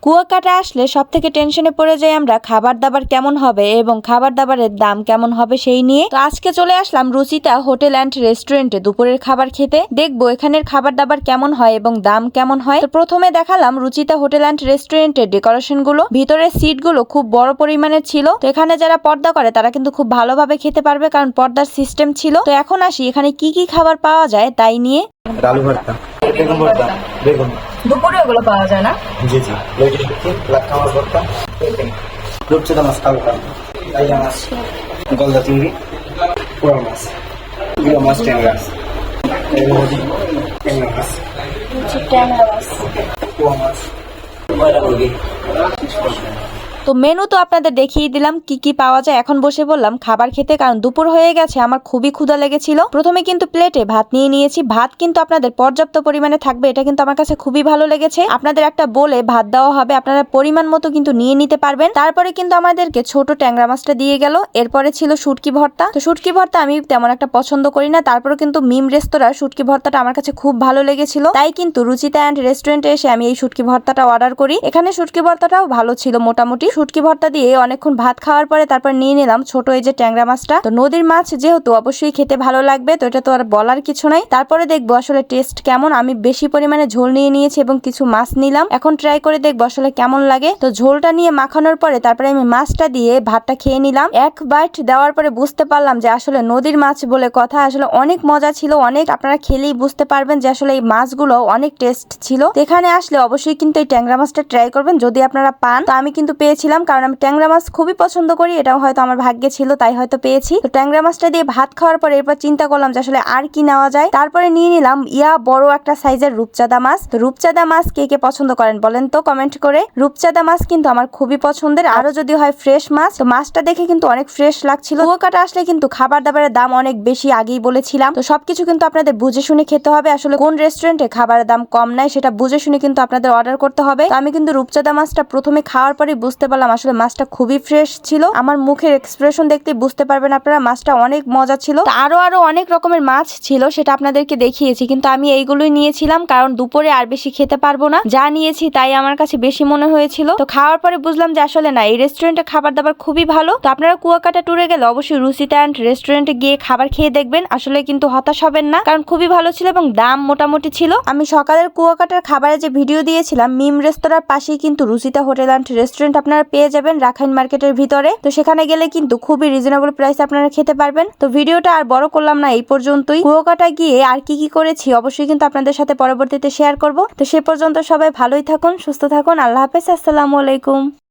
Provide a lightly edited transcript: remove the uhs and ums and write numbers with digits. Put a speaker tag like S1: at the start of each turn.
S1: কুয়াকাটা আসলে সবথেকে টেনশনে পড়ে যাই আমরা খাবার দাবার কেমন হবে এবং খাবার দাবারের দাম কেমন হবে সেই নিয়ে। তো আজকে চলে আসলাম রুচিতা হোটেল অ্যান্ড রেস্টুরেন্টে দুপুরের খাবার খেতে। দেখবো এখানের খাবার দাবার কেমন হয় এবং দাম কেমন হয়। তো প্রথমে দেখালাম রুচিতা হোটেল অ্যান্ড রেস্টুরেন্টের ডেকোরেশন গুলো। ভিতরের সিট গুলো খুব বড় পরিমাণের ছিল। তো এখানে যারা পর্দা করে তারা কিন্তু খুব ভালোভাবে খেতে পারবে, কারণ পর্দার সিস্টেম ছিল। তো এখন আসি এখানে কি কি খাবার পাওয়া যায় তাই নিয়ে।
S2: আলু ভর্তা, বেগুন ভর্তা, বেগুন
S1: দুপুরে ওগুলো পাওয়া যায় না?
S2: জি জি, লেটুস ভর্তা, লাট্টা মাছ ভর্তা, রূপচাঁদা মাছ, কালকা, কাইয়া মাছ, গলদা চিংড়ি, পোড়া মাছ, গুঁড়ো মাছ, ট্যাংরা মাছ, পোয়া মাছ, ময়দা মুরগি।
S1: তো মেনু তো আপনাদের দেখিয়ে দিলাম কি কি পাওয়া যায়। এখন বসে বললাম খাবার খেতে, কারণ দুপুর হয়ে গেছে, আমার খুবই ক্ষুধা লেগেছিল। প্রথমে কিন্তু প্লেটে ভাত নিয়ে নিয়েছি। ভাত কিন্তু আপনাদের পর্যাপ্ত পরিমাণে থাকবে, এটা কিন্তু আমার কাছে খুবই ভালো লেগেছে। আপনাদের একটা বলে ভাত দেওয়া হবে, আপনারা পরিমাণ মতো কিন্তু নিয়ে নিতে পারবেন। তারপরে কিন্তু আমাদেরকে ছোট ট্যাংরা মাছটা দিয়ে গেল। এরপরে ছিল শুটকি ভর্তা। তো শুটকি ভর্তা আমি তেমন একটা পছন্দ করি না, তারপরে কিন্তু মিম রেস্তোরাঁর শুটকি ভর্তাটা আমার কাছে খুব ভালো লেগেছিল। তাই কিন্তু রুচিতা অ্যান্ড রেস্টুরেন্টে এসে আমি এই শুটকি ভর্তাটা অর্ডার করি। এখানে শুটকি ভর্তাটাও ভালো ছিল মোটামুটি। শুটকি ভর্তা দিয়ে অনেকক্ষণ ভাত খাওয়ার পরে তারপর নিয়ে নিলাম ছোট এই যে ট্যাংরা মাছটা। তো নদীর মাছ যেহেতু অবশ্যই খেতে ভালো লাগবে, তো এটা তো আর বলার কিছু নাই। তারপরে দেখবো আসলে টেস্ট কেমন। আমি বেশি পরিমাণে ঝোল নিয়ে নিয়েছি এবং কিছু মাছ নিলাম। এখন ট্রাই করে দেখবো আসলে কেমন লাগে। তো ঝোলটা নিয়ে মাখানোর পরে তারপরে আমি মাছটা দিয়ে ভাতটা খেয়ে নিলাম। এক বাইট দেওয়ার পরে বুঝতে পারলাম যে আসলে নদীর মাছ বলে কথা, আসলে অনেক মজা ছিল। অনেক আপনারা খেলেই বুঝতে পারবেন যে আসলে এই মাছগুলো অনেক টেস্ট ছিল। এখানে আসলে অবশ্যই কিন্তু এই ট্যাংরা মাছটা ট্রাই করবেন যদি আপনারা পান। তো আমি কিন্তু পেয়েছিলাম, কারণ আমি ট্যাংরা মাছ খুবই পছন্দ করি। এটাও হয়তো আমার ভাগ্যে ছিল, তাই হয়তো পেয়েছি। তো ট্যাংরা মাছটা দিয়ে ভাত খাওয়ার পরে এরপর চিন্তা করলাম যে আসলে আর কি নেওয়া যায়। তারপরে নিয়ে নিলাম বড় একটা সাইজের রূপচাঁদা মাছ। তো রূপচাঁদা মাছ কে কে পছন্দ করেন বলেন তো কমেন্ট করে। রূপচাঁদা মাছ কিন্তু আমার খুবই পছন্দের, আরো যদি হয় ফ্রেশ মাছ। তো মাছটা দেখে কিন্তু অনেক ফ্রেশ লাগছিল। কুয়াকাটা আসলে কিন্তু খাবার দাবারের দাম অনেক বেশি, আগেই বলেছিলাম। তো সবকিছু কিন্তু আপনাদের বুঝে শুনে খেতে হবে। আসলে কোন রেস্টুরেন্টে খাবারের দাম কম নাই সেটা বুঝে শুনে কিন্তু আপনাদের অর্ডার করতে হবে। তো আমি কিন্তু রূপচাঁদা মাছটা প্রথমে খাওয়ার পরে বুঝতে পারলাম আসলে মাছটা খুবই ফ্রেশ ছিল। আমার মুখের এক্সপ্রেশন দেখতে বুঝতে পারবেন আপনারা, মাছটা অনেক মজা ছিল। আরো অনেক রকমের মাছ ছিল, সেটা আপনাদেরকে দেখিয়েছি, কিন্তু আমি এইগুলোই নিয়েছিলাম কারণ দুপুরে আর বেশি খেতে পারবো না। যা নিয়েছি তাই আমার কাছে বেশি মনে হয়েছিল। তো খাওয়ার পরে বুঝলাম যে আসলে না, এই রেস্টুরেন্টে খাবার দাবার খুবই ভালো। তো আপনারা কুয়াকাটা ট্যুরে গেলে অবশ্যই রুচিতা অ্যান্ড রেস্টুরেন্টে গিয়ে খাবার খেয়ে দেখবেন, আসলে কিন্তু হতাশ হবেন না, কারণ খুবই ভালো ছিল এবং দাম মোটামুটি ছিল। আমি সকালের কুয়াকাটার খাবারের যে ভিডিও দিয়েছিলাম, মিম রেস্তোরাঁর পাশেই কিন্তু রুচিতা হোটেল অ্যান্ড রেস্টুরেন্ট আপনারা পেয়ে যাবেন রাখাইন মার্কেটের ভিতরে। তো সেখানে গেলে কিন্তু খুবই রিজনেবল প্রাইসে আপনারা খেতে পারবেন। তো ভিডিওটা আর বড় করলাম না, এই পর্যন্তই। কুয়াকাটা গিয়ে আর কি কি করেছি অবশ্যই কিন্তু আপনাদের সাথে পরবর্তীতে শেয়ার করব। তো সে পর্যন্ত সবাই ভালোই থাকুন, সুস্থ থাকুন। আল্লাহ হাফেজ, আসসালামু আলাইকুম।